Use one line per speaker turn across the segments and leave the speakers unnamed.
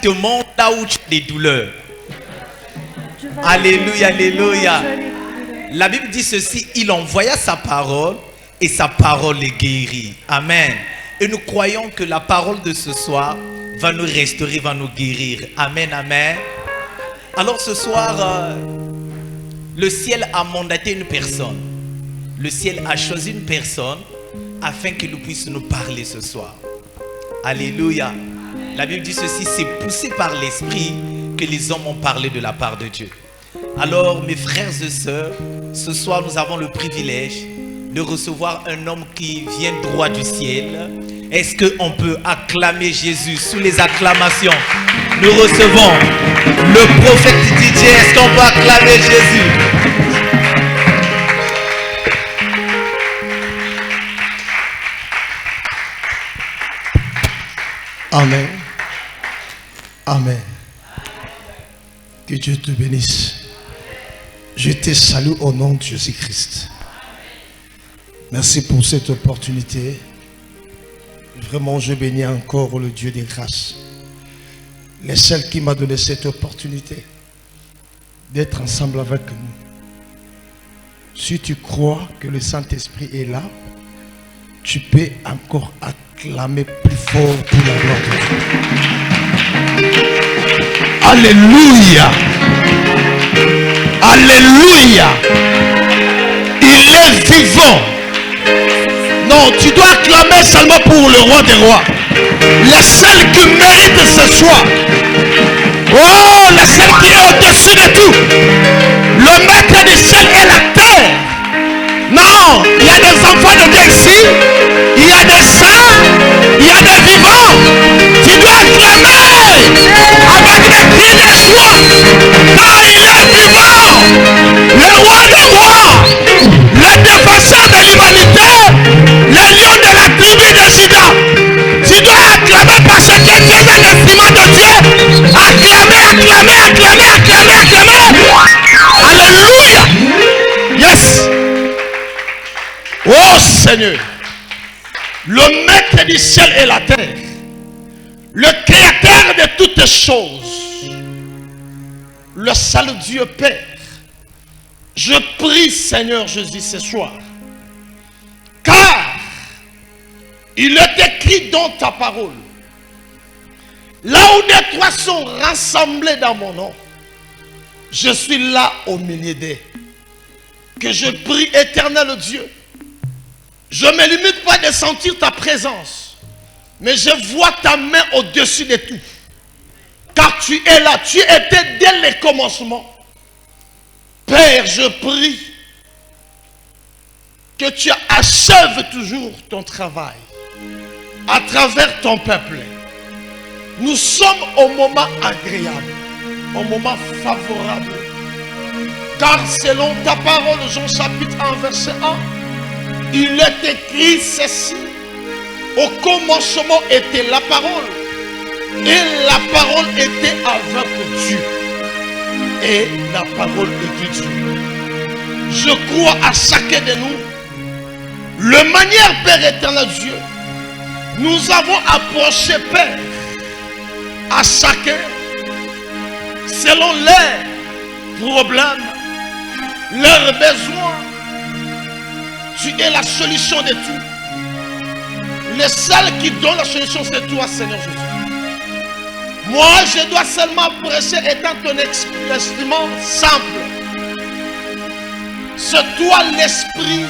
exactement là où tu as des douleurs. Alléluia, alléluia. La Bible dit ceci, il envoya sa parole et sa parole les guérit. Amen. Et nous croyons que la parole de ce soir va nous restaurer, va nous guérir. Amen, amen. Alors ce soir, le ciel a mandaté une personne. Le ciel a choisi une personne afin qu'il puisse nous parler ce soir. Alléluia. La Bible dit ceci, c'est poussé par l'esprit que les hommes ont parlé de la part de Dieu. Alors mes frères et sœurs, ce soir nous avons le privilège de recevoir un homme qui vient droit du ciel. Est-ce qu'on peut acclamer Jésus sous les acclamations? Nous recevons le prophète Didier. Est-ce qu'on peut acclamer Jésus?
Amen. Amen. Que Dieu te bénisse. Je te salue au nom de Jésus-Christ. Merci pour cette opportunité. Vraiment, je bénis encore le Dieu des grâces. Le seul qui m'a donné cette opportunité d'être ensemble avec nous. Si tu crois que le Saint-Esprit est là, tu peux encore acclamer plus fort pour la gloire de Dieu. Alléluia. Alléluia. Il est vivant. Non, tu dois acclamer seulement pour le roi des rois. Le seul qui mérite ce soir. Oh, le seul qui est au-dessus de tout. Le maître du ciel et la terre. Non, il y a des enfants de Dieu ici. Il y a des saints. Il y a des vivants. Tu dois acclamer avec des cris de joie. Car il est vivant. Le roi des rois. Le défenseur de l'humanité. Le lion de la tribu de Juda. Tu dois acclamer parce que tu es un instrument de Dieu. Acclamer, acclamer, acclamer, acclamer, acclamer. Alléluia. Yes. Oh Seigneur, le maître du ciel et la terre, le créateur de toutes choses, le seul Dieu Père, je prie Seigneur Jésus ce soir, car il est écrit dans ta parole, là où des trois sont rassemblés dans mon nom, je suis là au milieu d'eux. Que je prie éternel Dieu. Je ne me limite pas de sentir ta présence, mais je vois ta main au-dessus de tout. Car tu es là, tu étais dès le commencement. Père, je prie que tu achèves toujours ton travail à travers ton peuple. Nous sommes au moment agréable, au moment favorable. Car selon ta parole, Jean chapitre 1, verset 1, il est écrit ceci. Au commencement était la parole. Et la parole était avec Dieu. Et la parole était Dieu. Je crois à chacun de nous. Le manière, Père éternel Dieu, nous avons approché, Père, à chacun, selon leurs problèmes, leurs besoins. Tu es la solution de tout. Le seul qui donne la solution, c'est toi, Seigneur Jésus. Moi, je dois seulement prêcher étant ton instrument simple. C'est toi l'esprit,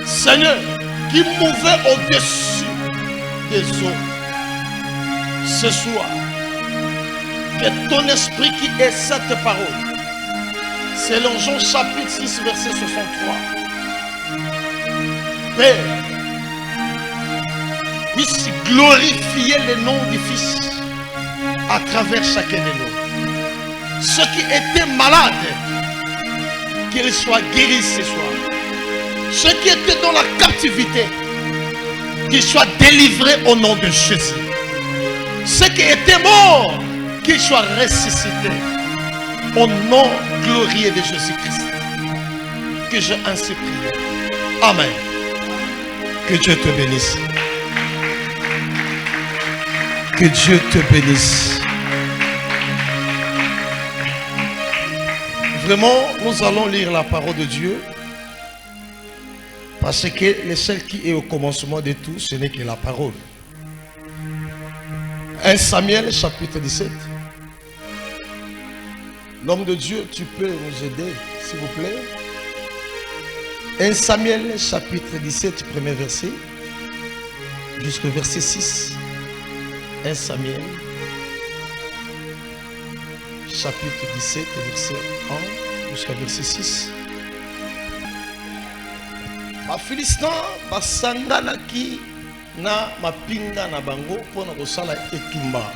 Seigneur, qui mouvait au-dessus des eaux. Ce soir, que ton esprit qui est cette parole, selon Jean chapitre 6, verset 63. Père, puisse glorifier le nom du Fils à travers chacun de nous. Ceux qui étaient malades, qu'ils soient guéris ce soir. Ceux qui étaient dans la captivité, qu'ils soient délivrés au nom de Jésus. Ceux qui étaient morts, qu'ils soient ressuscités au nom glorieux de Jésus-Christ. Que je ainsi prie. Amen. Que Dieu te bénisse. Que Dieu te bénisse. Vraiment, nous allons lire la parole de Dieu. Parce que le seul qui est au commencement de tout, ce n'est que la parole. 1 Samuel chapitre 17. L'homme de Dieu, tu peux nous aider, s'il vous plaît. 1 Samuel chapitre 17, premier verset, jusqu'au verset 6. 1 Samuel chapitre 17, verset 1 jusqu'au verset 6. Les Philistins basanganaki na mapinga na bango pona kosala etumba.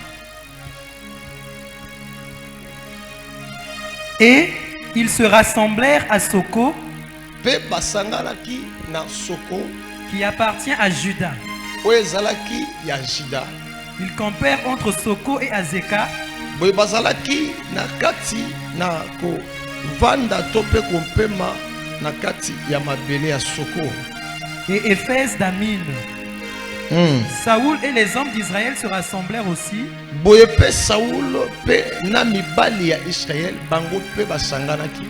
Et ils se rassemblèrent à Soko,
Pe basanganaki na Soko,
qui appartient à Juda.
oyo ezalaki ya Juda.
Ils campèrent entre Soko et Azeka,
Boye bazalaki na kati na kovanda to pe kompema na kati ya mabele ya Soko.
et Éphèse d'Amin. Saoul et les hommes d'Israël se rassemblèrent aussi,
Boye pe Saul pe na mibali ya Israël bango pe basanganaki.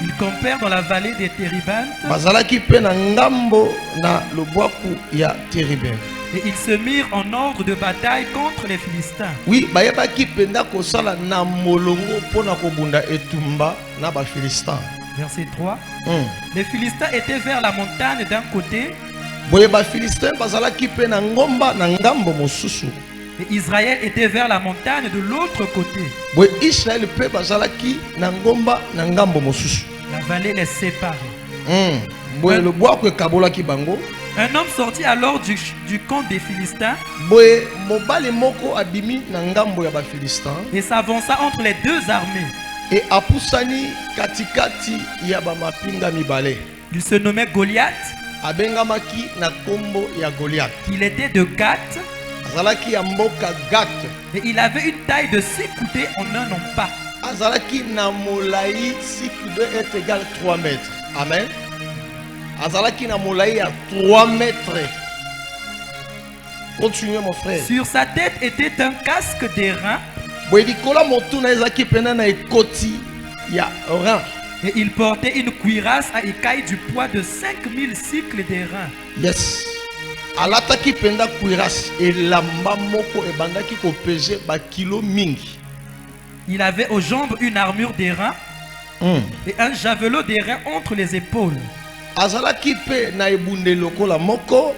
ils campèrent dans la vallée des Téribanthes,
Bazalaki pe na ngambo na lobwaku ya Téribin.
et ils se mirent en ordre de bataille contre les Philistins.
Oui, bayebaki penda kosala na molongo pona kobunda etumba na ba Philistin.
Verset 3. Les Philistins étaient vers la montagne d'un côté,
Boye ba Philistin bazalaki pe na ngomba na ngambo mosusu.
et Israël était vers la montagne de l'autre côté.
Boye Israël pe bazalaki na ngomba na ngambo mosusu.
La vallée les séparait.
Boye lobwaku ekabolaki bango.
Un homme sortit alors du camp des Philistins
Boye mobali moko abimi na ngambo ya ba Philistin
et s'avança entre les deux armées.
e apusani katikati ya ba mapinga mibale.
Il se nommait Goliath,
Abengamaki na kombo ya Goliath.
il était de Gath,
Azalaki ya mboka Gat.
et il avait une taille de 6 coudées en un pas.
Azalaki na molai si pouvait être égal 3 mètres. Amen. Azalaki na molai à 3 mètres. Continuez mon frère.
Sur sa tête était un casque d'airain,
Boedikola motuna ezaki pena na ekoti ya rein.
et il portait une cuirasse à écailles du poids de 5000 cycles d'airain.
Yes. Alataki penda kuiras elamba moko ebandaki ko peser ba kilo mingi.
Il avait aux jambes une armure d'airain et un javelot d'airain entre les épaules.
Azalaki pe na ebunde lokola moko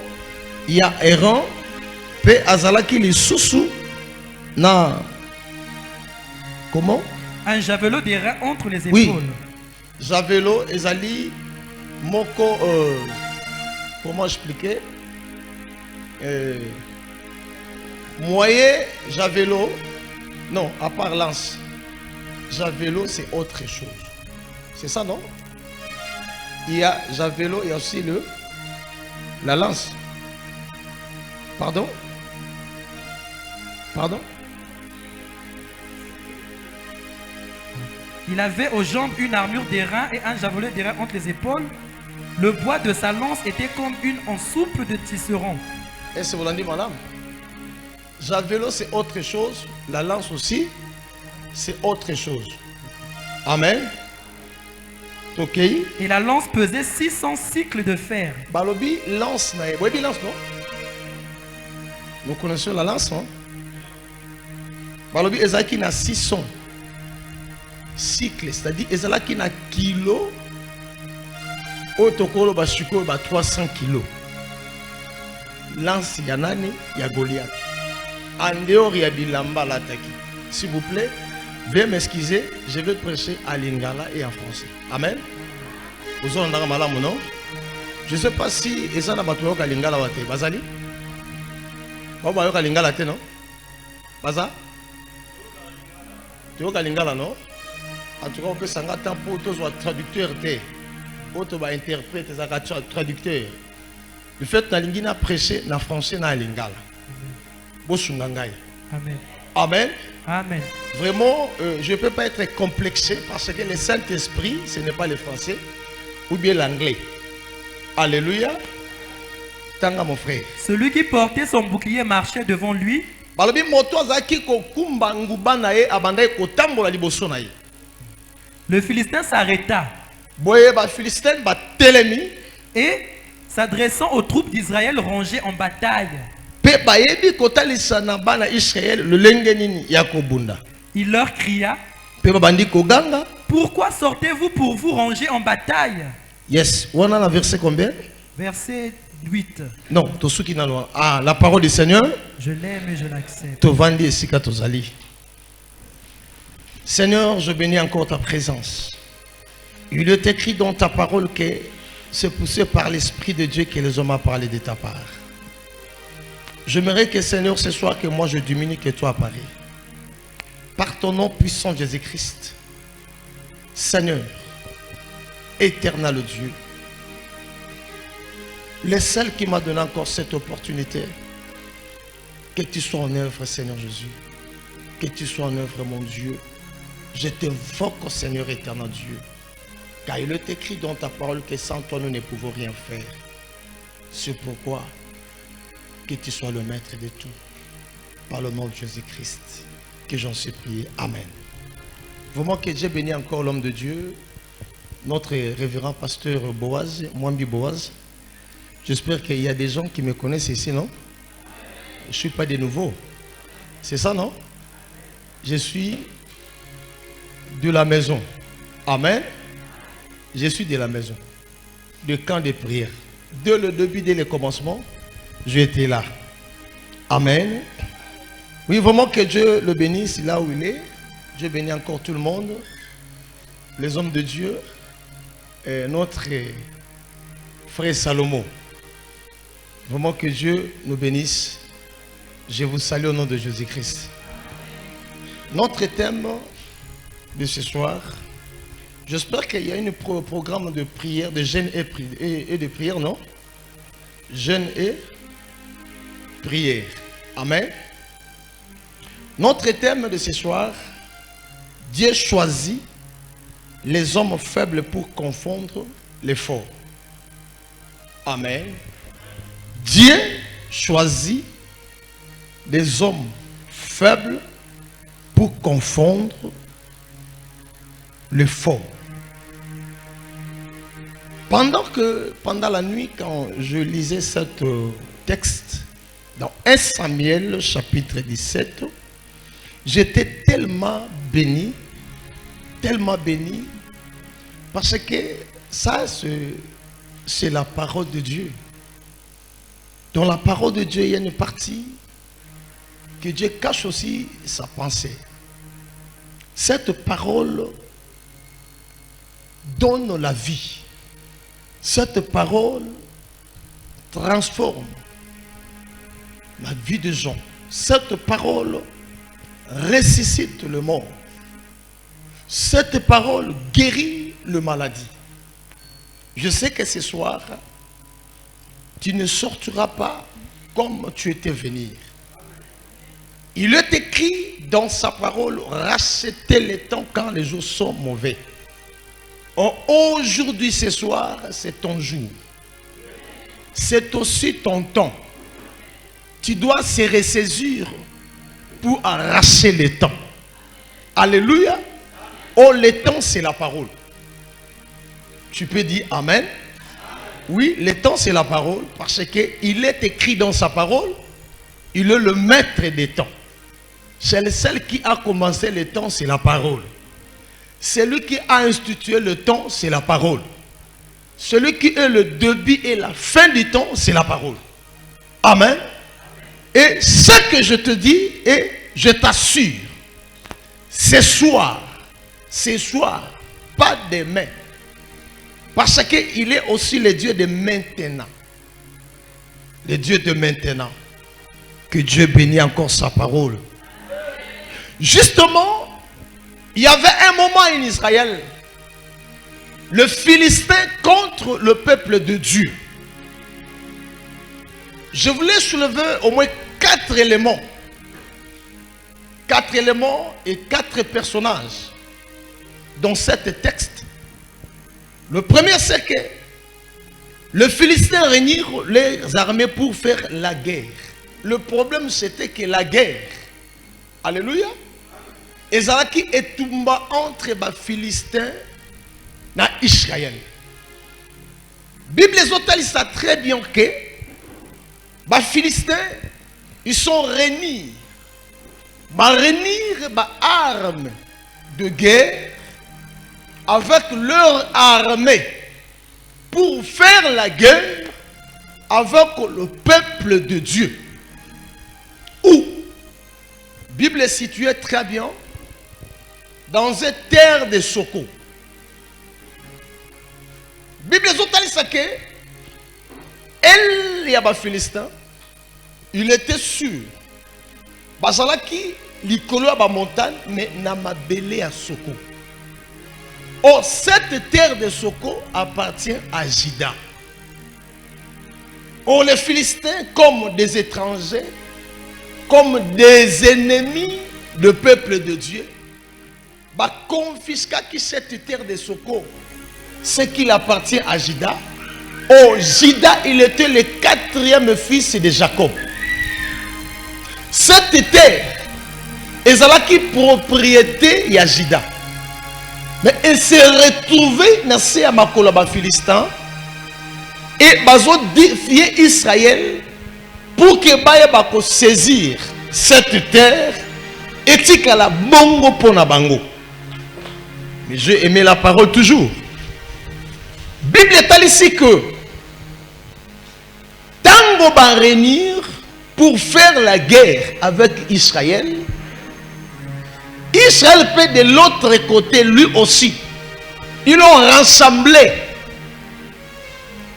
ya errant pe azalaki lisusu na comment?
Un javelot d'airain entre les
Oui.
épaules.
Javelot ezali moko comment expliquer? Moyen javelot non, à part lance. Javelot c'est autre chose. C'est ça non? Il y a javelot, il y a aussi la lance. Pardon? Pardon?
Il avait aux jambes une armure d'airain et un javelot d'airain entre les épaules. Le bois de sa lance était comme une en soupe de tisserand.
Est-ce que vous l'avez dit, madame? Javelot, c'est autre chose. La lance aussi, c'est autre chose. Amen. Ok.
Et la lance pesait 600 cycles de fer.
Balobi, lance. Oui, lance, non? Nous connaissons la lance, non? Balobi, ezaki na 600 cycles, c'est-à-dire ezaki na kilo. Otokolo basuko ba 300 kilos. Lance ya nani ya Goliath. En dehors ya bilamba l'attaque. S'il vous plaît, veuillez m'excuser, je vais prêcher à lingala et en français. Amen. Vous en avez malade non? Je ne sais pas si ezana batuyo ka lingala wate bazali. Baba yo ka lingala te non? Baza? Tu ka lingala non? En tout cas, on peut s'engager pour tous les traducteurs auto ba interprète za traducteur. Le fait na lingina prêcher na français na lingala. Bosungangai.
Amen.
Amen.
Amen.
Vraiment, je ne peux pas être complexé parce que le Saint-Esprit, ce n'est pas le français ou bien l'anglais. Alléluia. Tanga mon frère.
Celui qui portait son bouclier marchait devant lui
balobi moto azaki kokumba nguba na ye abandai kotambola liboso na ye.
Le Philistin s'arrêta
Boye ba Philistin ba telemi
et s'adressant aux troupes d'Israël rangées en bataille,
pe bayebi kotalisa na bana Israël lolenge nini ya kobunda.
il leur cria:
Pe babandi koganga.
pourquoi sortez-vous pour vous ranger en bataille?
Yes, on a la verset combien?
Verset 8.
Non, tosuki na loin. Ah, la parole du Seigneur.
Je l'aime et je l'accepte.
Tovandi esika tozali. Seigneur, je bénis encore ta présence. Il est écrit dans ta parole que c'est poussé par l'Esprit de Dieu que les hommes ont parlé de ta part. J'aimerais que Seigneur, ce soir, que moi je diminue, que toi apparaît. Par ton nom puissant Jésus-Christ. Seigneur, éternel Dieu, le seul qui m'a donné encore cette opportunité, que tu sois en œuvre, Seigneur Jésus. Que tu sois en œuvre, mon Dieu. Je t'invoque, Seigneur éternel Dieu. Car il est écrit dans ta parole que sans toi, nous ne pouvons rien faire. C'est pourquoi que tu sois le maître de tout. Par le nom de Jésus-Christ, que j'en suis prié. Amen. Vraiment que Dieu bénisse encore l'homme de Dieu, notre révérend pasteur Boaz, Mwambi Boaz. J'espère qu'il y a des gens qui me connaissent ici, non? Je ne suis pas des nouveaux. C'est ça, non? Je suis de la maison. Amen. Je suis de la maison. De camp de prière. Dès le début, dès le commencement, j'étais là. Amen. Oui, vraiment que Dieu le bénisse là où il est. Dieu bénit encore tout le monde. Les hommes de Dieu. Et notre frère Salomon. Vraiment que Dieu nous bénisse. Je vous salue au nom de Jésus-Christ. Notre thème de ce soir, j'espère qu'il y a un programme de prière, de jeûne et de prière, non? Jeûne et prière. Amen. Notre thème de ce soir, Dieu choisit les hommes faibles pour confondre les forts. Amen. Dieu choisit des hommes faibles pour confondre les forts. Pendant la nuit, quand je lisais ce texte dans 1 Samuel chapitre 17, j'étais tellement béni, parce que ça, c'est la parole de Dieu. Dans la parole de Dieu, il y a une partie que Dieu cache aussi sa pensée. Cette parole donne la vie. Cette parole transforme la vie des gens. Cette parole ressuscite le mort. Cette parole guérit le maladie. Je sais que ce soir, tu ne sortiras pas comme tu étais venu. Il est écrit dans sa parole, rachetez les temps quand les jours sont mauvais. Aujourd'hui, ce soir, c'est ton jour. C'est aussi ton temps. Tu dois se ressaisir pour arracher les temps. Alléluia. Oh, le temps, c'est la parole. Tu peux dire Amen. Oui, le temps, c'est la parole, parce qu'il est écrit dans sa parole, il est le maître des temps. C'est le seul qui a commencé le temps, c'est la parole. Celui qui a institué le temps, c'est la parole. Celui qui est le début et la fin du temps, c'est la parole. Amen. Et ce que je te dis, et je t'assure, ce soir, pas demain. Parce qu'il est aussi le Dieu de maintenant. Le Dieu de maintenant. Que Dieu bénisse encore sa parole. Justement, il y avait un moment en Israël, le Philistin contre le peuple de Dieu. Je voulais soulever au moins 4 éléments. 4 éléments et 4 personnages dans cet texte. Le premier, c'est que les Philistins réunirent les armées pour faire la guerre. Le problème c'était que la guerre, alléluia, ezalaki etumba entre les Philistins et Israël. Bible ezotalisa très bien que les Philistins, ils sont réunis. Réunir des armes de guerre avec leur armée pour faire la guerre avec le peuple de Dieu. Où la Bible est située très bien dans une terre de Soko. La Bible est que elle y a des Philistins, il était sûr. Bazalaki likolo ya ba montagne mais na mabele à Soko. Oh, cette terre de Soko appartient à Juda. Oh, les Philistins comme des étrangers, comme des ennemis du peuple de Dieu, bah confisqua qui cette terre de Soko, ce qu'il appartient à Juda. Oh, Juda, il était le 4e fils de Jacob. Cette terre, elle a qui propriété de Juda. Mais elle s'est retrouvée dans ces Makoloba Philistins et ils ont défié Israël pour que Baye saisir cette terre et que la bongo pona bango. Mais j'ai aimé la parole toujours. Bible est ici que Tango va réunir pour faire la guerre avec Israël. Israël peut de l'autre côté lui aussi. Ils ont rassemblé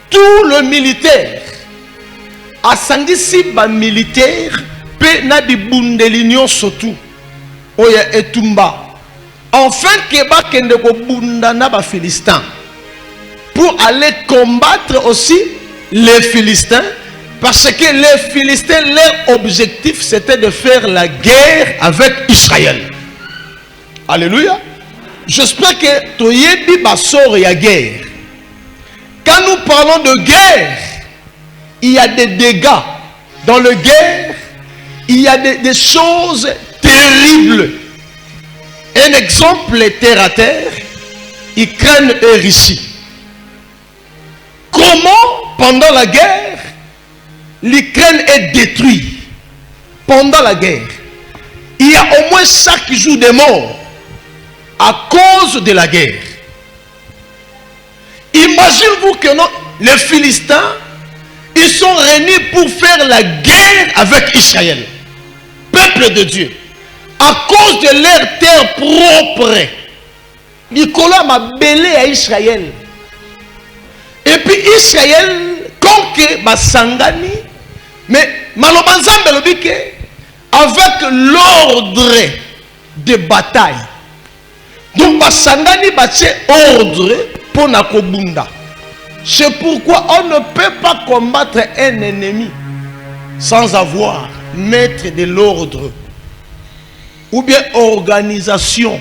tout le militaire. À Sangisi, militaire, peut na di bundelignon surtout. Oya etumba. Enfin, Keba kende ko bundana ba Philistins. Pour aller combattre aussi les Philistins. Parce que les Philistins, leur objectif, c'était de faire la guerre avec Israël. Alléluia. J'espère que tu yebi basor ya guerre. Quand nous parlons de guerre, il y a des dégâts. Dans la guerre, il y a des choses terribles. Un exemple est terre à terre. Ukraine et Russie. Comment, pendant la guerre, l'Ukraine est détruite? Pendant la guerre, il y a au moins chaque jour de morts à cause de la guerre. Imaginez-vous que non, les Philistins, ils sont réunis pour faire la guerre avec Israël, peuple de Dieu, à cause de leur terre propre. Nicolas m'a belé à Israël. Et puis Israël, conquête Basangani, mais Malobanzambe le dit que avec l'ordre de bataille. Donc Basangani battu ordre pour Nakobunda. C'est pourquoi on ne peut pas combattre un ennemi sans avoir maître de l'ordre ou bien organisation.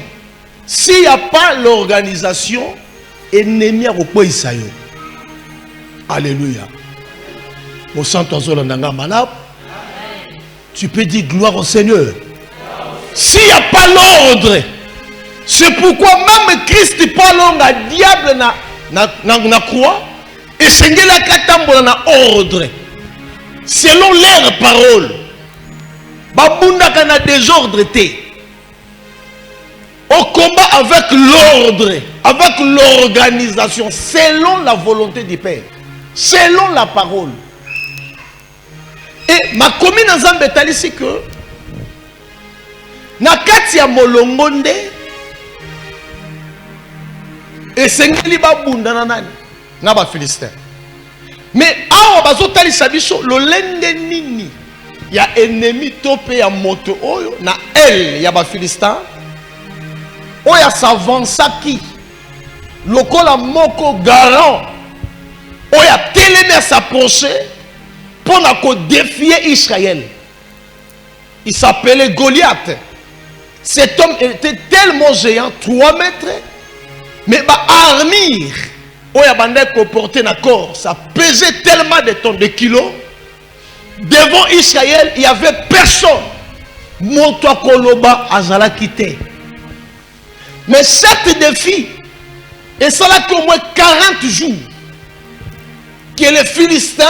S'il n'y a pas l'organisation, ennemi a repos Isaïe. Alléluia. Au centre malade, tu peux dire gloire au Seigneur. S'il n'y a pas l'ordre, c'est pourquoi même Christ parle à diable na croix et Seigneur la katambola na ordre selon leur parole. Babunda kana désordre té. Au combat avec l'ordre, avec l'organisation, selon la volonté du Père, selon la parole. Et ma commune en Zambétali, c'est que Nakatia Molongonde et Sengeli Babunda Nanani, Naba Philistin. Mais awa bazotali sabiso lo lende nini ya ennemi topé ya moto oyo na elle ya ba Philistin. Oya s'avançaki lokola moko garant oya telemi à s'approcher pour défier Israël. Il s'appelait Goliath. Cet homme était tellement géant, 3 mètres, mais ma armure oya bandé ko porter na corps, ça pesait tellement de tonnes de kilos devant Israël, il n'y avait personne. Monto Koloba Azala quitté. Mais cet défi, et ça là qu'au moins 40 jours, que les Philistins,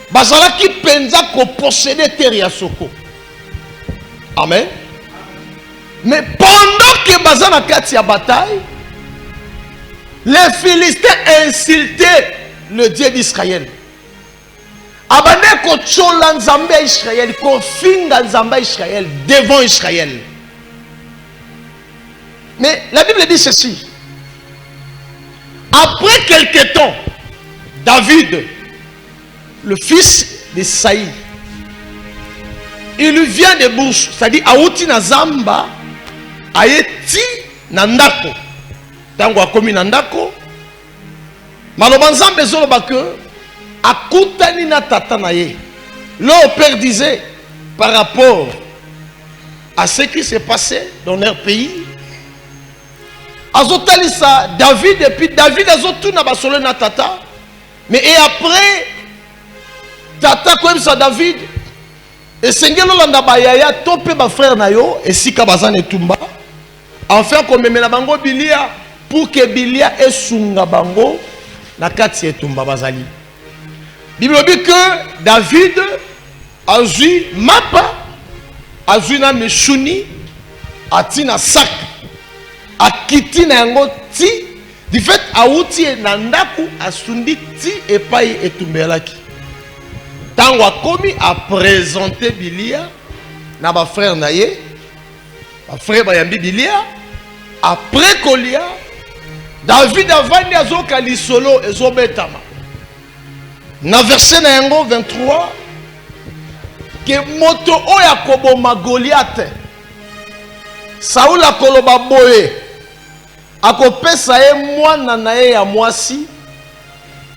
Bazala qui pensa qu'on possédait terre Yasoko. Amen. Mais pendant que Bazala a la bataille, les Philistins insultaient le Dieu d'Israël. Abandé ko tchola nzambe Israël, ko finga nzambe Israël devant Israël. Mais la Bible dit ceci. Après quelque temps, David, le fils de Saïd, il lui vient de bouche, c'est-à-dire Aouti na Zamba, Aeti Nandako. Tango akomi Nandako, Malobanzambe zoloba que akutani na tata na ye. Le père disait par rapport à ce qui s'est passé dans leur pays. Azotalisa David et puis David azotuna basolo na tata. Mais et après tata comme ça David et sengelo landa bayaya topé ba frère na yo et sika bazane tumba. Enfin comme memela bango bilia pour que bilia esunga bango na kati etumba bazali. Bible dit que David a vu mapa, a vu na meshuni, a ti na sac, a kiti na yango ti, du fait a outi na ndaku a sundi ti et paye etumbelaki. Tango a commis a présenté Bilia na ba frère na ye, ba frère bayambi Bilia, après Kolia, David a vandi azoka lisolo ezobetama. Na verset na yango 23 que moto oya koboma Goliath Saul akoloba boye akopesa ye mwana na ye ya mwasi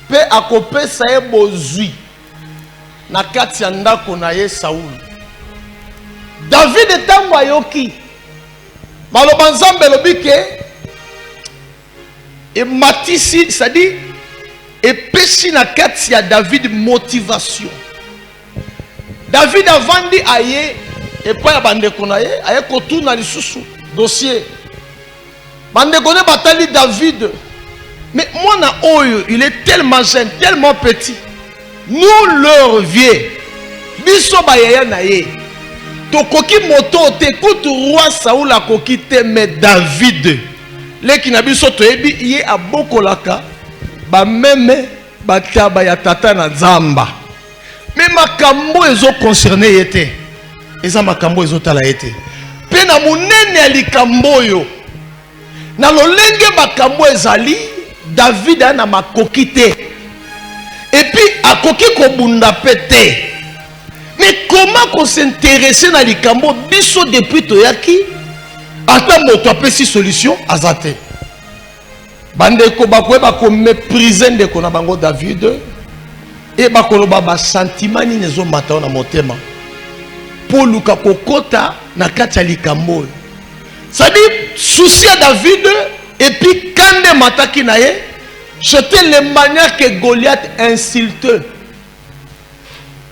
pe akopesa ye bozwi na kati ya ndako na ye Saul. David etango ayoki maloba nzambe lobi ke e matisi, c'est-à-dire et pesi na kati ya David motivation. David a vendu aye et pas ya bandeko na ye aye kotuna lisusu dossier. Bandeko ne batali David. Mais moi na oyo, il est tellement jeune, tellement petit. Nous leur vieux. Biso ba yaya na ye. Tokoki moto te kutu roi Saoul akoki te mais David. Leki na biso toyebi ye abokolaka ba meme bataba ya tata na Zamba. Mais makambo ezo concerné yete. Eza makambo ezo tala yete. Pe na munene ya likambo yo. Na lolenge makambo ezali David a na makoki te. Et puis akoki kobunda pete. Mais comment qu'on s'intéresser na likambo biso depuis toyaki? Ata moto apesi solution azate. Bandeko bakoyeba ko mépriser ndeko na bango David et bakoloba ba sentiment ni nezo mata na motema pour luka kokota na kati ya likambo. Ça dit souci à David et puis kande mataki na ye c'était le manière que Goliath insulte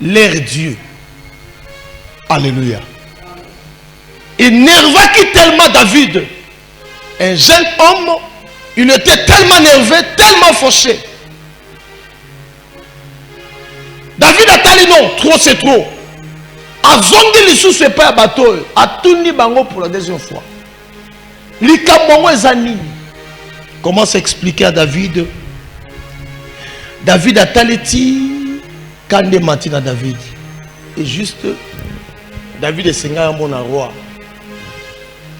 leur Dieu. Alléluia. Il nervait tellement David, un jeune homme. Il était tellement nerveux, tellement fauché. David a dit non, trop c'est trop. A zongi l'issue c'est pas un bateau. A tourné bango pour la deuxième fois. L'ikamongo ezani. Comment s'expliquer à David? David a taleti kande matina David. Et juste David est seigneur mon roi.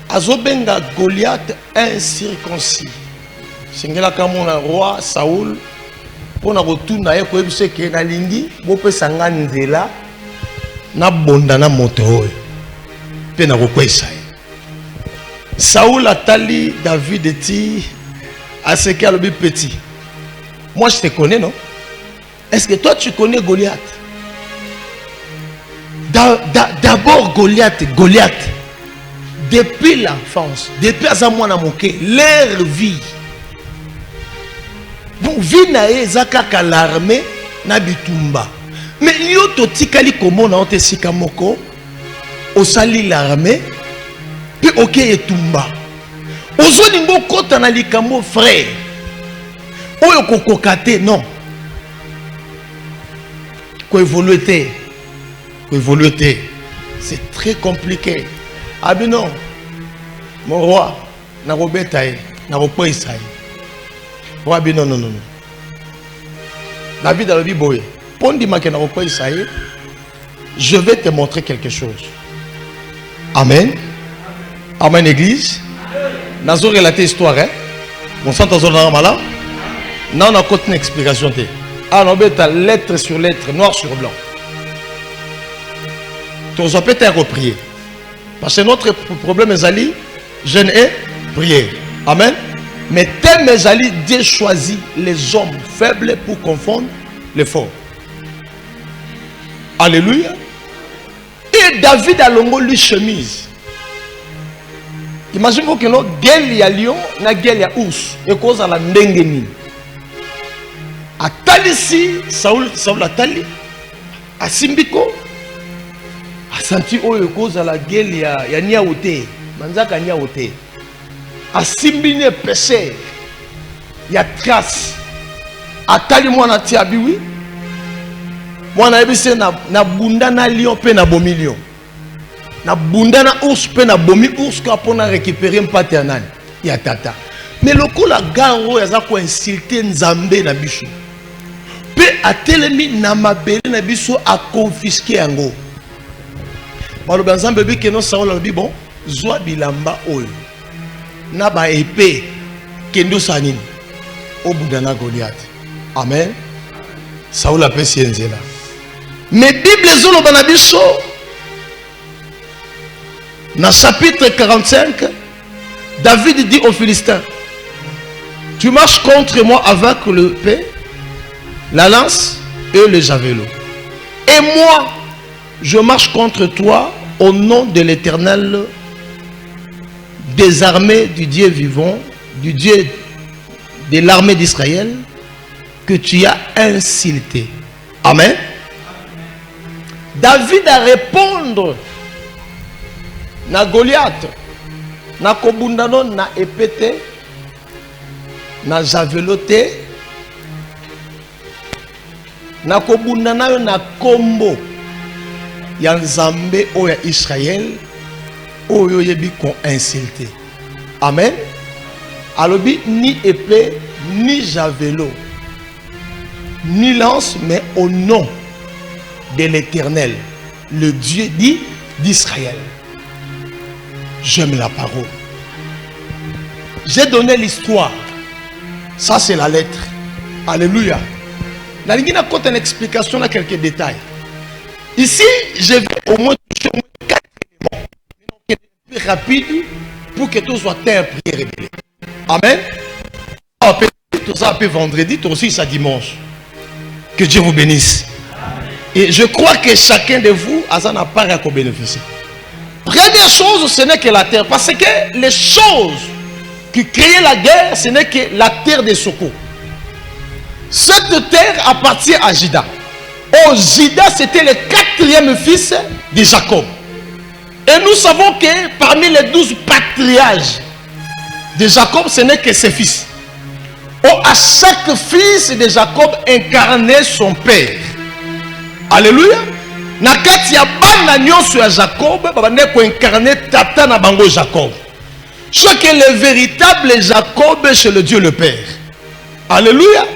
Azobenga Goliath incirconcis. Singela kamona roi Saoul pona rotuna ye ko ebise ke na lingi bope sanga nzela na bonda na moto oyo pe na kokwesa. Saoul atali David eti à ce qu'il a petit. Moi je te connais non? Est-ce que toi tu connais Goliath? D'abord Goliath depuis l'enfance, depuis Azamwana Moké, leur vie. Bon, vie na ezaka l'armée na bitumba. Mais yo totikali komona ote sika moko osali l'armée puis ok etumba. Ozo ningo kota na likambo frère. Oyo kokokate non. Ko évoluer té. Ko évoluer té. C'est très compliqué. Ah ben non. Mon roi, na robetaye, na ropoisaye. Roi ben non non non. David a dit boy. Je vais te montrer quelque chose. Amen. Amen, église. Nazo relaté histoire, hein. Mon sang dans un malin. Non, on a une explication. Ah, on a lettre sur lettre, noir sur blanc. Tu as peut-être reprier. Parce que notre problème est ali, jeûne et prière. Amen. Mais tel mes ali, Dieu choisit les hommes faibles pour confondre les forts. Alléluia. Et David a longo lui chemise. Imaginez-vous que nous gueule ya lion, na gueule ya ours. Et cause à la ndengeni. A talisi, Saoul a tali. A simbiko. A senti oyo cause à la gueule ya niaote. Manzaka niaote. A simbine péché. Ya trace. A tali moi na tiabiwi. Moi na ebise na bunda na lion pe na bomi lion. Na bunda na ours pe na bomi ours ka pona récupérer mpate ya nani ya tata. Mais lokola garo yaza ko insulter nzambe na biso. Pe atelemi na mabele na biso a confisquer yango. Maloba nzambe bi ke no saola bi bon zwa bilamba oyo. Na ba épée kendo sanini o bunda na Goliath. Amen. Saoul a pesi enzela. Mais Bible zolo banabiso dans chapitre 45, David dit aux Philistins, tu marches contre moi avec le paix, la lance et le javelot. Et moi, je marche contre toi au nom de l'Éternel, des armées du Dieu vivant, du Dieu de l'armée d'Israël, que tu as insulté. Amen. David a répondre na Goliath, na kobundano na épée, na javeloté, na kobundana na kombo ya nzambe o ya Israël oyo yebi kon insulté. Amen. Alobi ni épée ni javelot ni lance, mais au nom de l'Éternel, le Dieu dit d'Israël. J'aime la parole. J'ai donné l'histoire. Ça c'est la lettre. Alléluia. La ligne a une explication à quelques détails. Ici, je vais au moins toucher 4 éléments. Plus rapide pour que tout soit terre prière révélé. Amen. Tout ça peut vendredi, tout aussi ça dimanche. Que Dieu vous bénisse. Et je crois que chacun de vous a un appareil à bénéficier. Première chose, ce n'est que la terre. Parce que les choses qui créaient la guerre, ce n'est que la terre des secours. Cette terre appartient à Juda. Oh, Juda, c'était le 4e fils de Jacob. Et nous savons que parmi les 12 patriarches de Jacob, ce n'est que ses fils. Oh, à chaque fils de Jacob incarnait son père. Alléluia. Nakati ya bana nyonso ya Jacob, babane ko incarner tata na bango Jacob. Ce que le véritable Jacob c'est le Dieu le Père. Alléluia.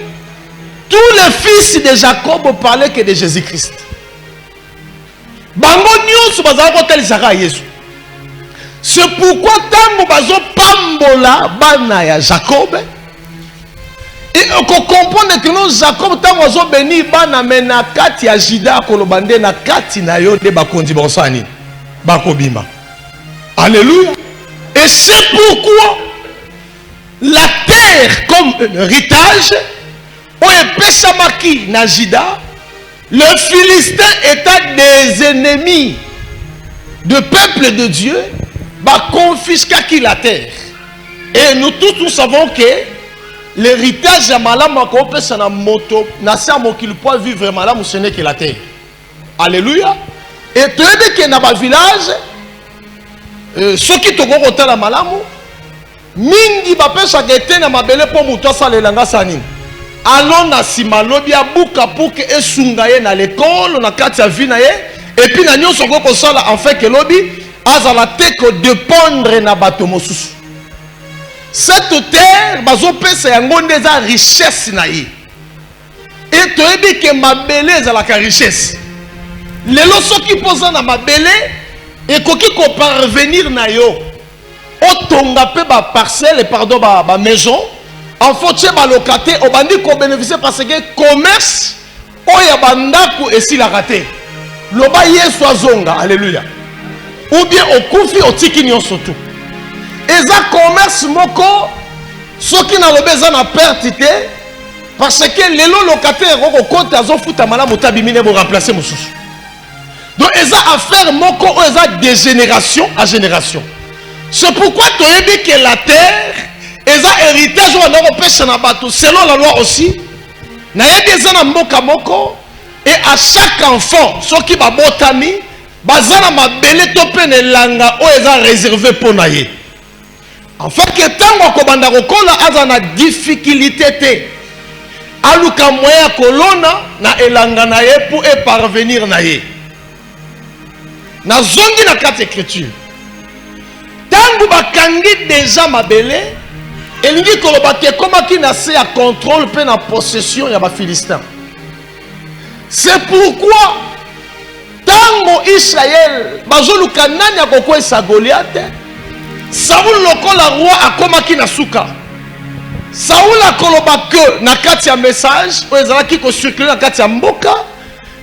Tous les fils de Jacob parlaient que de Jésus-Christ. Bango nyonso bazala ko telisaka Yesu. C'est pourquoi tango bazo pambola bana ya Jacob. Et on comprend que nous Jacob tango zo béni bana mena kati ya Juda kolobande na kati na yo de bakondi bonsani bakobima. Alléluia. Et c'est pourquoi la terre comme héritage on epesamaki na Juda, le Philistin étant des ennemis de peuple de Dieu, va confisquer la terre. Et nous tous nous savons que l'héritage de Malam, na moto, na samo qu'il peut vivre Malam, ce n'est que la terre. Alléluia. Et tu es dit que dans le village, ceux qui te vont à la malamu, mingi bapesha gete na mabele po muto salelanga sani. Allons na simalobi abuka pour que esungaye na l'école na kati ya vie na ye et puis na nyonso ko sala en fait que lobi azala te ko dépendre na bato mosusu. Cette terre bazo pesa yango ndeza richesse na ye. Et tu es dit que mabele ezala ka richesse. Lelo soki poza na mabele ekoki ko parvenir na yo. Otonga pe ba parcelle pardon ba maison en faut ba locataire au bandi ko bénéficier parce que commerce oya bandaku esi la raté loba yesu azonga alléluia ou bien okufi otiki nyonso tout eza commerce moko soki na lobeza na perte te parce que lelo locataire ko kota azofuta malamu tabimine bo remplacer mususu donc eza affaire moko o eza de génération à génération. C'est pourquoi tu as dit que la terre est un héritage selon la loi aussi. Et à chaque enfant, ceux qui va botami, bazana ma belle topene langa o eza réservé pour naïe. En fait que tango ko banda ko la azana difficulté te. Aluka moya kolona na elanga naïe pour y parvenir naïe. Na zongi na carte écriture. Tango bakangi déjà mabele elingi kolobate koma ki na se ya contrôle pe na possession ya ba Philistin. C'est pourquoi tango Israël bazoluka nani akokwesa Goliath Saoul lokola roi akomaki na suka. Saoul akoloba que na kati ya message o ezalaki ko circuler na kati ya mboka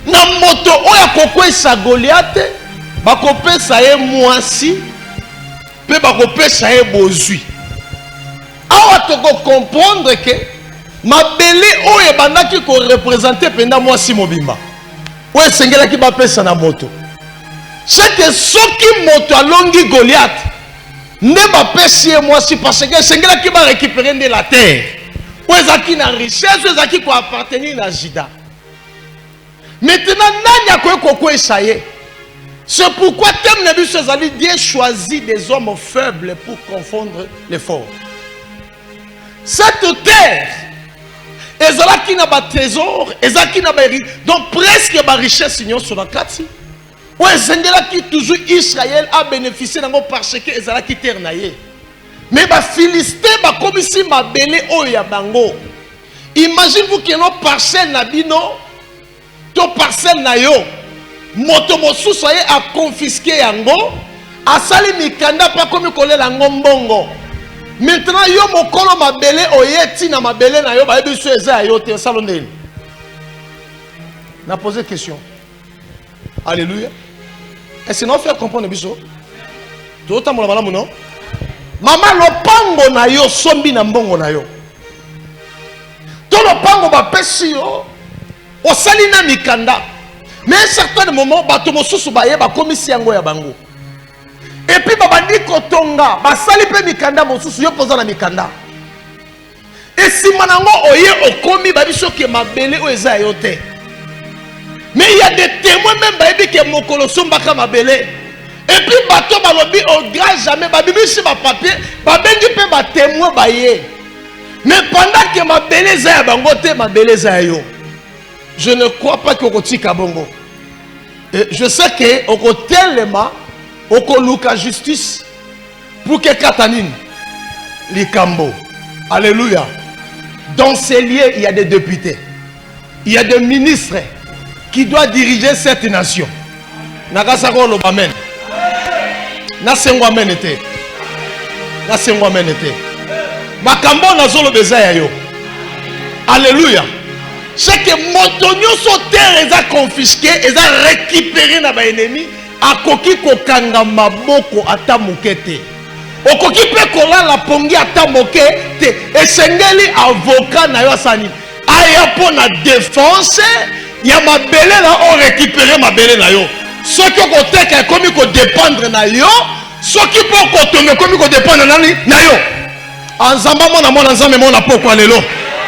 na moto oya akokwesa Goliath bakopesa ye mwasi pe bakopesa ye bozwi. Awa toko comprendre que mabele oyo bandaki ko représenter penda mwasi mobimba oyo esengelaki bapesa na moto. C'est que soki moto alongi Goliath ne bapesi ye mwasi parce que esengelaki ba récupérer de la terre oyo ezalaki na richesse oyo ezalaki ko appartenir na Juda. Maintenant nani akoki kokwesa ye? C'est pourquoi thème de biso ezali Dieu choisit des hommes faibles pour confondre les forts. Cette terre ezalaki na ba trésor, ezalaki na ba donc presque ba richesse union sur la kati. Ouais, esengelaki toujours Israël a bénéficié nango parce que ezalaki terre na ye. Mais ba Philistin ba komisi mabele oyo ya bango. Imaginez-vous que no parcelle na bino to parcelle na yo moto mosusu ye a confisqué yango asali mikanda pa komi kolela yango mbongo. Maintenant yo mokolo mabele oyeti na mabele na yo ba biso eza yo te salo ndeni. Na poser question. Alléluia. Est-ce que nous fait comprendre biso? Tout ta mola malamu non? Mama lopango na yo sombi na mbongo na yo. To lopango ba pesi yo osali na mikanda. Mais à un certain moment, bato mosusu ba ye ba komisi yango ya bango. Et puis babandi kotonga, ba sali pe mikanda mosusu yo poza na mikanda. Et si manango oye okomi ba biso ke mabele o eza yo te. Mais il y a des témoins même ba yebi ke mokolo sombaka mabele. Et puis bato balobi au grand jamais ba bibi si ba papier, ba bengi pe ba témoin ba ye. Mais pendant que mabele za ya bango te mabele za yo. Je ne crois pas que Okotika Bongo. Je sais que Okotelema, Okoluka justice pour que Katanine, Likambo. Alléluia. Dans ces lieux, il y a des députés. Il y a des ministres qui doivent diriger cette nation. Nagasako Lobamen. Nasengwa menete. Nasengwa menete. Makambo Nazolo Bezayo. Alléluia. C'est que motonio terre est confisqué, est récupéré dans les ennemis, à koki kokanga maboko ata mokete. O koki pe kola la pongi ata mokete, et sengeli avocat na yo sani. Aya po na défense, ya mabele na o récupérer mabele na yo. Ce que koteka komi ko dépendre na yo, ce qui peut kotonga komi ko dépendre na yo. Anzamba mona mona nzambe mona poko lelo.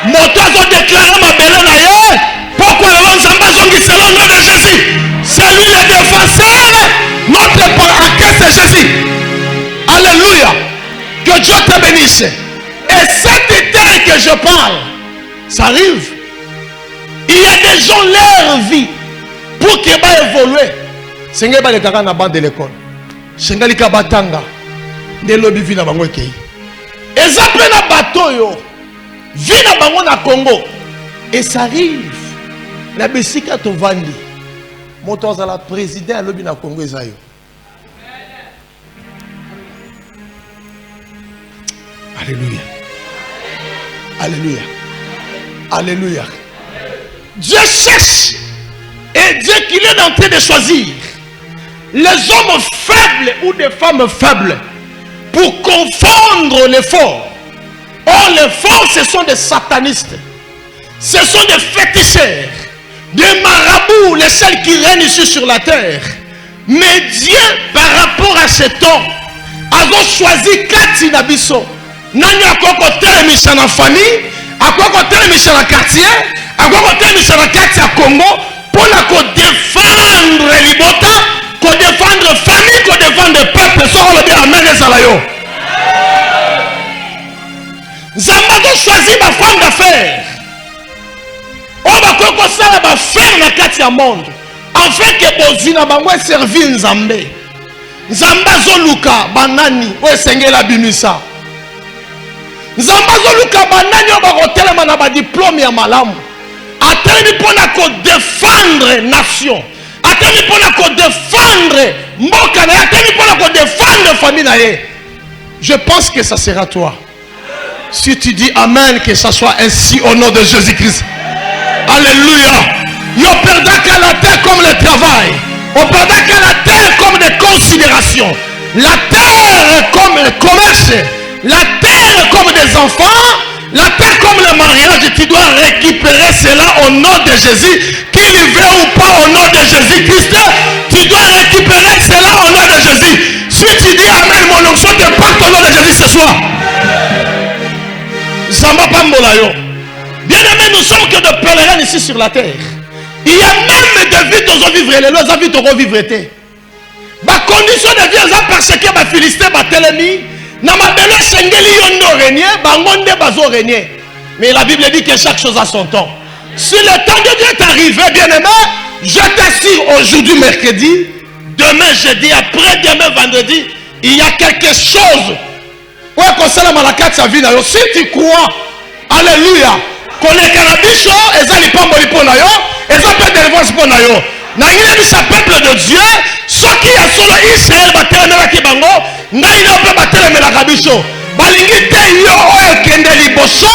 Moto a déclaré ma belle na ye. Pourquoi le Nzamba zongi selon le nom de Jésus? C'est lui le défenseur. Notre parquet, c'est Jésus. Alléluia. Que Dieu te bénisse. Et cette terre que je parle, ça arrive. Il y a des gens, leur vie, pour qu'ils va évoluer. C'est ce que les gars dans bande de l'école. C'est ce que les gars batanga. De l'objet vie na bango kei. Et ça peut na bateau yo. Vie na bango na Congo. Et ça arrive. La besika to vandi. Moto za la président à l'objet na Congo ezayo. Alléluia. Alléluia. Alléluia. Dieu cherche. Et Dieu qu'il est en train de choisir les hommes faibles ou des femmes faibles pour confondre les forts. Or, les forts, ce sont des satanistes. Ce sont des féticheurs, des marabouts, les seuls qui règnent ici sur la terre. Mais Dieu, par rapport à ce temps, a choisi Kati Nabiso. Nani a quoi côté mission en famille, à quoi côté mission en quartier, à quoi côté mission en quartier à Congo, pour la défendre Libota, qu'on défendre famille, qu'on défendre peuple, ça on le dit amen et salayo. Zambado choisi ma femme d'affaires. On va quoi ça va faire la quartier monde. Afin que Bozina bango servir Nzambe. Nzamba zoluka banani, ouais sengela bimisa. Nzamba zoluka banani on va reteler na ba diplôme ya malamu. Attendez pour la défendre nation. Attendez pour la défendre mboka na. Attendez pour la défendre famille na. Je pense que ça sera toi. Si tu dis amen, que ça soit ainsi au nom de Jésus-Christ. Alléluia. Yo perdra qu'à la terre comme le travail. On perdra qu'à la terre comme des considérations. La terre comme le commerce. La terre comme des enfants. La terre comme le mariage. Tu dois récupérer cela au nom de Jésus. Qu'il veut ou pas au nom de Jésus-Christ. Tu dois récupérer cela au nom de Jésus. Si tu dis amen, mon onction te porte au nom de Jésus ce soir. Zamba Pambolayo. Bien aimé, nous sommes que de pèlerins ici sur la terre. Il y a même des vies qui ont vivre, les leurs vies qui ont vivre. Ma condition de vie, c'est parce que ma Philistin, ma télémie, n'a ma belle sengeli yondo régner, bangonde bazo régner. Mais la Bible dit que chaque chose a son temps. Si le temps de Dieu est arrivé, bien aimé, je t'assure, aujourd'hui mercredi, demain jeudi, après-demain vendredi, il y a quelque chose. Ouais, qu'on s'est la malakate sa vie. Si tu crois, alléluia, qu'on est cannabis, et ça n'est pas bon pour nous, et ça peut être délivrance pour nous. N'ayez ce peuple de Dieu, ceux qui a solo Israël, batelemela kibango, n'ayez pas batelemela kabiso. Balingite yo oyo kende liboso,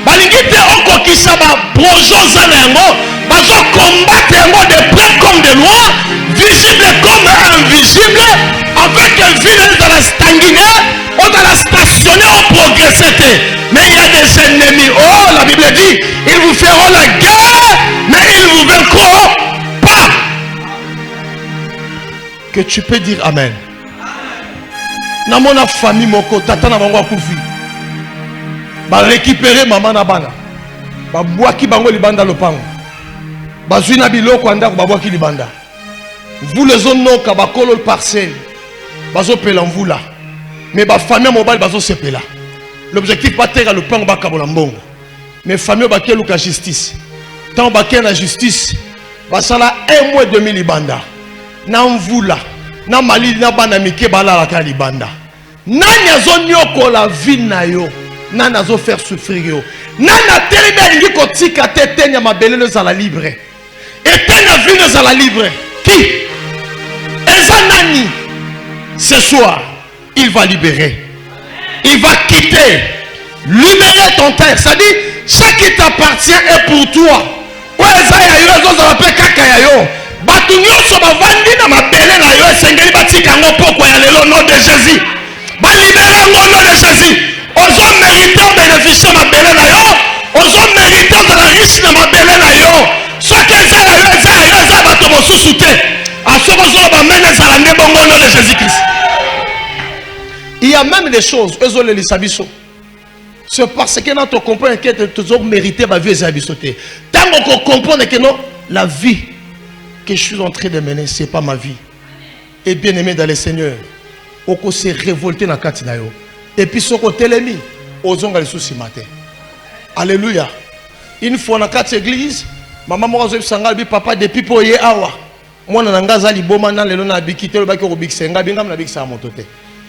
balingite oko kisaba brojo zana yango, bazo combattre yango de près comme de loin, visible comme invisible, avec un ville dans la stanguine, on va la stationner, on progresser. Mais il y a des ennemis. Oh, la Bible dit, ils vous feront la guerre, mais ils vous vaincront pas. Que tu peux dire amen. Dans mon famille, mon côté, tata na bango akufi. Ba récupérer maman na bana. Ba boaki bango libanda lopango. Ba zuina biloko andako ba boaki libanda. Vous les zones no ka ba kolo parcelle. Bazo pela mvula. Mais ma famille mobile bazo sepela. L'objectif pas terre le pan ba kabola mbongo. Mais famille ba kelu ka justice. Tant ba la justice, ba sala 1 mois et demi libanda. Na mvula, na mali na bana mike bala la ka libanda. Nani azonyoko la vie na yo, nani azo faire souffrir yo. Nana telemi ngi ko tika tetenya mabelelo za la libre. Et tenya vie za la libre. Qui? Eza nani? Ce soir, il va libérer. Il va quitter. Libérer ton terre. Ça dit, ce qui t'appartient est pour toi. Ouais, ça y a eu raison, ça va kaka ya yo. Batu nyonso bavandi na mabele na yo esengeli batika ngo poko ya lelo nom de Jésus. Ba libérer ngo nom de Jésus. Ozo mériter bénéficier mabele na yo. Ozo mériter de la riche na mabele na yo. Ce que ça ya yo, ça bato mosusu te. Asokozo ba mene za la ndebongo nom de Jésus-Christ. Il y a même des choses, c'est parce que nous comprenons que nous avons mérité la vie. Tant qu'on comprend que non, la vie que je suis en train de mener, ce n'est pas ma vie. Et bien aimé dans le Seigneur, on s'est révolté dans le cas. Et puis, ce côté l'ennemi, aux ongles sous matin. Alléluia. Une fois dans la église, maman m'a dit papa depuis pour y awa. Moi, je suis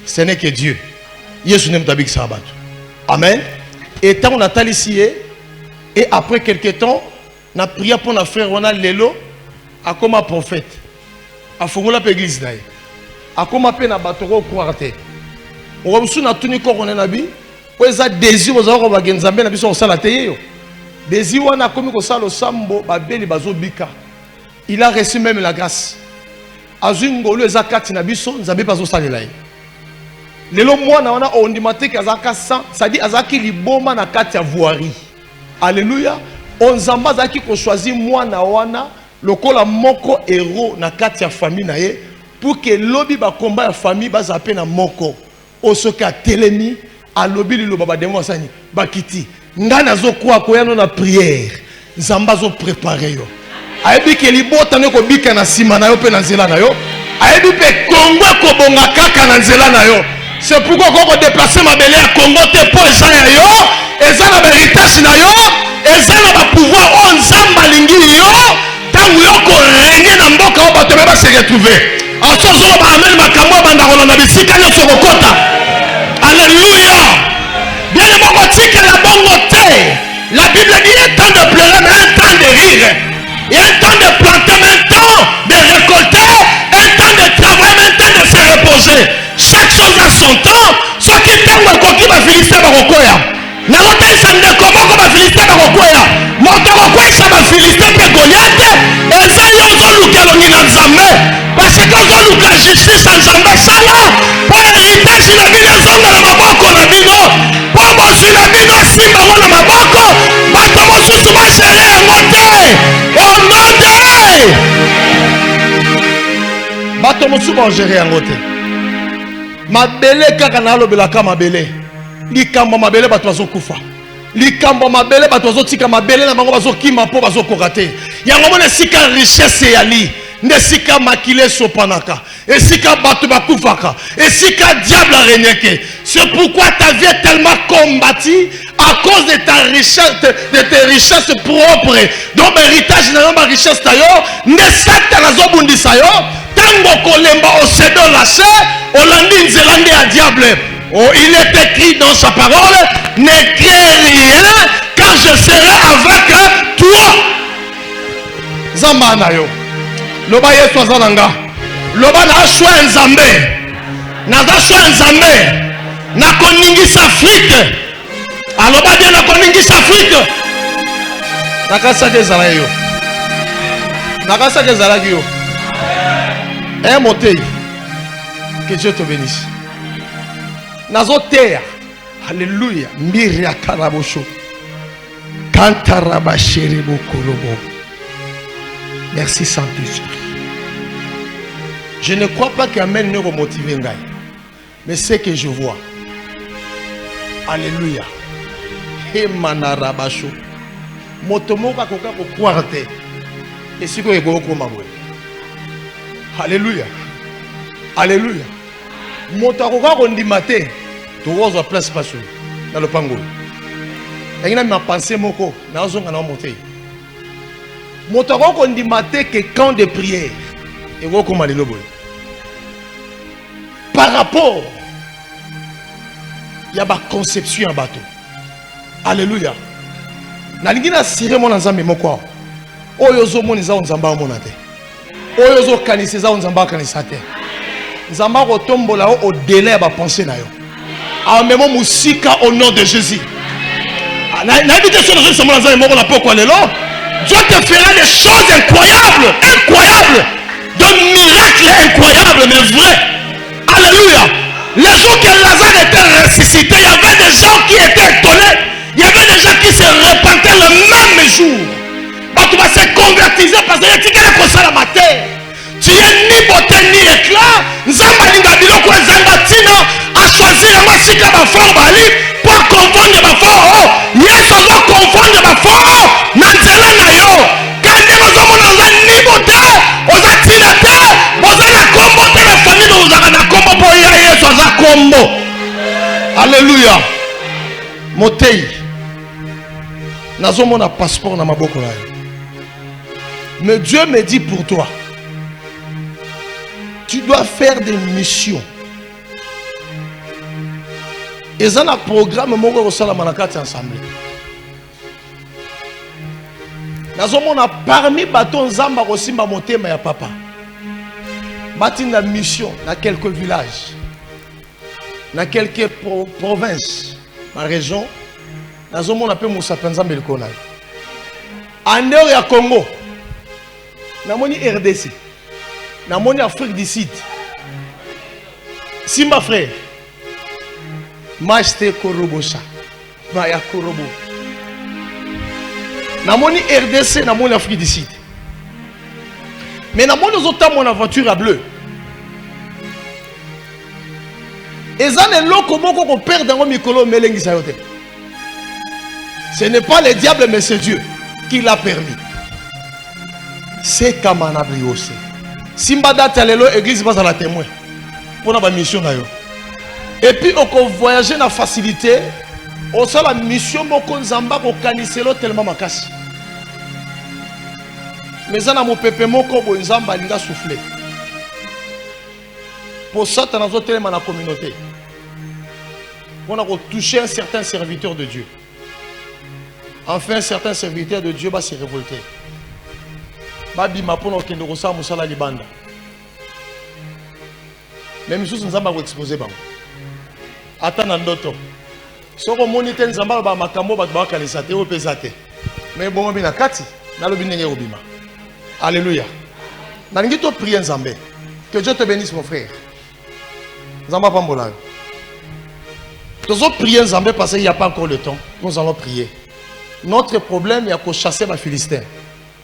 ce n'est que Dieu. Jésus n'aime pas ça. Amen. Et tant on a ici, et après quelques temps, on a prié pour notre frère Ronald Lelo, à comme prophète. À Fongola l'église d'ailleurs. À comme appel à Batoro Kouarte. On a reçu notre tunique on a nabi. On a désir aux autres qui ont nabi sur la télé. Désir on a comme ça le sambo babeli bazo bika. Il a reçu même la grâce. Azungolo ezakati nabi so nzambe bazo salelaye. Lelo mwana wana ondimate kazaka sang, ça dit azaki liboma na kati ya voirie. Alléluia. Onzamba zaki ko choisir mwana wana lokola moko héros na kati ya famille na ye pour que lobi ba combat ya famille bazape na moko. Osoka telemi alobi lilo baba demo sani bakiti. Ngana zo kwa koyano na prière. Nzamba zo préparer yo. Ayebi ke libota ne ko bika na sima na yo pe na nzela na yo. Ayebi pe Congo ko bonga kaka na nzela na yo. C'est pourquoi quand on déplace ma belle à Congo, t'es pour les gens et ça n'a pas héritage na yo, et ça n'a pas pouvoir on zamba lingi yo, tant où yo ko régner na mboka on va te même se retrouver. En ce jour ba amène ma kamwa banda ko na bisika yo sur kota. Alléluia. Bien le moko tika la bongo te. La Bible dit un temps de pleurer mais un temps de rire. Et un temps de planter mais un temps de récolter, un temps de travailler mais un temps de se reposer. Chaque chose a son temps. Ce qui t'aime, qui va Philistin va recueillir. N'a pas eu ça de comment va Philistin va recueillir. Mon temps ça va Philistin peut Goliath. Et ça y est, on nous calme dans Zambé. Parce que quand on nous justice en Zambé, ça là. Pour l'héritage, il a mis les hommes dans ma banque, on a mis non. Pour moi, je l'ai mis non, si maman dans ma banque. Parce que moi, je suis souvent serré à monter. Au nom de. Bato mo souvent géré à monter. Mabele kaka na lobelaka mabele likambo mabele bato bazokufa likambo mabele bato bazotika mabele na bango bazokima po bazokoka te yango mona sika richesse yali nde sika makile sopanaka esika bato bakufaka esika diable renyeke. C'est pourquoi ta vie est tellement combattue à cause de ta richesse, de tes richesses propres. Donc l'héritage na ma richesse tayo nde sata na zobundisa yo tango kolemba au sedo lâché. Olandi nzelande à diable. Oh, il est écrit dans sa parole, ne crains rien, car je serai avec toi. Zamba na yo. Loba yeso zananga. Loba na shwa nzambe. Na za shwa nzambe. Na koningisa Afrique. Aloba bien na koningisa Afrique. Nakasa ke zala yo. Nakasa ke zala yo. Un motei. Que Dieu te bénisse. Nazo terre. Alléluia. Miria karabosho. Kantarabashiri bokolobo. Merci Saint-Esprit. Je ne crois pas qu'Amen ne remotive Ngaï. Mais c'est que je vois. Alléluia. Emanarabasho. Motomoka koka ko kwarte. Et si ko ego ko mabwe. Alléluia. Alléluia. Motakoka kondimate. Tozo place passion dans le pango. Et il m'a pensé moko na zonga na monter. Motakoka kondimate que camp de prière. Et wo koma lelo boy. Par rapport il y a ba conception en bateau. Alléluia. Na lingina sire mon nzambe moko. Oyo zo moniza nzamba monate. Oyo zo kanisa nzamba kanisa te. Nzamba rotombola au délai à penser na yo. En même temps musika au nom de Jésus. L'invitation de Jésus mon nzamba moko na poko lelo. Dieu te fera des choses incroyables, incroyables, de miracles incroyables mais vrais. Alléluia. Les jours que Lazare était ressuscité, il y avait des gens qui étaient étonnés. Il y avait des gens qui se repentaient le même jour. Tu vas se convertir parce que tu es comme ça la matin. Tu es ni beauté ni éclat. Nzamba linga biloko ezanga tina a choisir moi sika ba fort bali pour confondre ba fort. Yesu va confondre ba fort. Na nzela na yo. Quand nous sommes dans ni beauté, Motei. Nazo mon passeport na maboko na yo. Mais Dieu me dit pour toi, tu dois faire des missions. Et ça un programme moko ko sala manakati ensemble. Nazo mon parmi baton nzamba ko simba motema ya papa. Bâtir la mission dans quelques villages, dans quelques provinces, dans la région, dans le monde appelé Moussa Penzambe le Konai. En dehors du Congo, dans le RDC, dans l'Afrique du Sud, Simba frère, Machte Korobosa, Maya Korobo. Dans le RDC, dans l'Afrique du Sud. Mais dans mon aventure à bleu. Et ça n'est pas qu'on perd dans le micro. Ce n'est pas le diable, mais c'est Dieu qui l'a permis. C'est comme un abriosé. Simba date à l'église, pas à la témoin. Pour la mission. Et puis, on peut voyager dans la facilité. On sait la mission, on zamba ko kaniselo tellement makasi. Mais ça, mon pépé, mon kobo, nzamba, linga soufflé. Pour ça, tu as dans la communauté. On a touché un certain serviteur de Dieu. Enfin, un certain serviteur de Dieu va se révolter. Babi ma pour nous rosa musala libanda. Même si nous avons exposé ba. Attends ndoto. Soko monite nzamba ba makambo ba ba kanisa te o pesate. Mais bon bina kati na lobi ndenge obima. Alléluia. Nous allons prier Nzambé. Que Dieu te bénisse, mon frère. Nzamba Pambola. Nous allons prier Nzambé parce qu'il n'y a pas encore le temps. Nous allons prier. Notre problème, il y a que chasser les Philistins.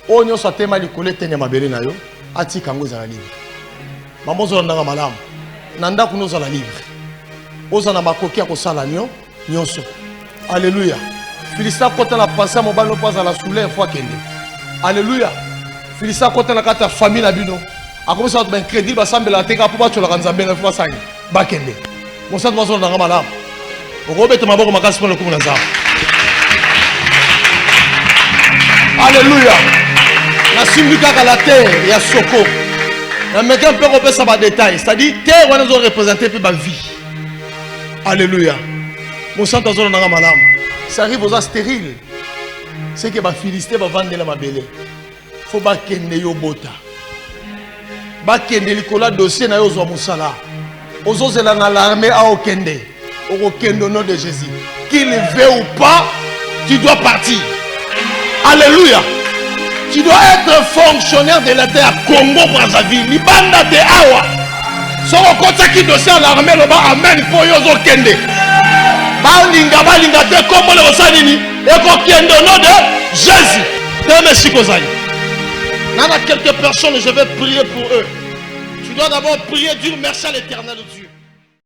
On y a soit tellement licolé, tenez ma belle nayo. Ati kango za la libre. Maman zo nanga malam. Nanda kuno za la libre. Oza na makoki ko sala nyo nyonso. Alléluia. Philistin quand on a passé à mon ballon pas à la soulée fois kende. Alléluia. Philistin quand on a ta famille la bino. A commencé à être crédit ba sambela teka pour pas tu la ranzambe na fois sangi. Ba kende. Mon ça doit zo nanga malam. Robert maboko makasi pour le coup na za. Alléluia. La symbolique à la terre, il y a Soko. La méga peut repérer ça par détail. C'est-à-dire, terre, on a représenté ma vie. Alléluia. Mon sang dans un malam. Ça arrive aux stériles. C'est que les Philistins vont vendre la mabelle. Il faut pas qu'il y ait un bota. Ba kende likola dossier na yo zo musala. Ozozela na l'armée à okende. Okende au nom de Jésus. Qu'il veut ou pas, tu dois partir. Alléluia. Tu dois être fonctionnaire de l'État à Congo-Brazzaville. Libanda de Awa. Soko kota ki dossier à l'armée le ba amen pour yo zo kende. Balinga te comme le osanini et ko kende au nom de Jésus. Merci Kozani. Il y a quelques personnes, je vais prier pour eux. Tu dois d'abord prier, dire merci à l'Éternel Dieu.